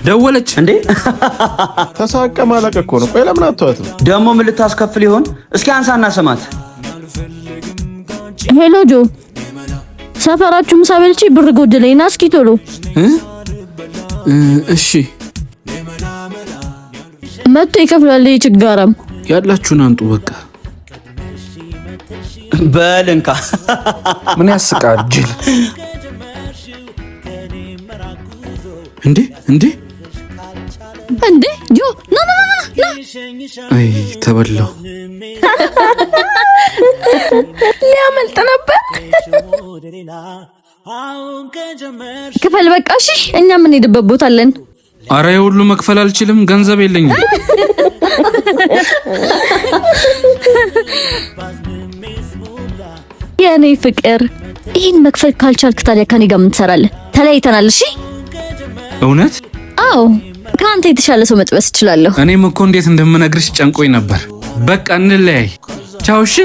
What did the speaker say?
ደወለች እንዴ? ተሳቀ ማለቀ እኮ ነው። ቆይ ለምን አትተዋትም? ደግሞ ምን ልታስከፍል ይሆን? እስኪ አንሳና ስማት። ሄሎ ጆ፣ ሰፈራችሁ ምሳ በልቼ ብር ጎደለኝና እስኪ ቶሎ። እሺ መጥቶ ይከፍላል። ችጋራም ያላችሁን አንጡ በቃ። በልንካ ምን ያስቃል ጅል። እንዴ ጆ ና አይ ተበላው። ሊያመልጥ ነበር። ክፈል በቃ እሺ። እኛ ምን ሄድበት ቦታ አለን? አረ የሁሉ መክፈል አልችልም፣ ገንዘብ የለኝም። የኔ ፍቅር ይሄን መክፈል ካልቻልክ ታዲያ ከኔ ጋር ምን ትሰራለህ? ተለያይተናል። እሺ እውነት? አዎ ከአንተ የተሻለ ሰው መጥበስ እችላለሁ። እኔም እኮ እንዴት እንደምነግርሽ ጨንቆኝ ነበር። በቃ እንለያይ። ቻው። እሺ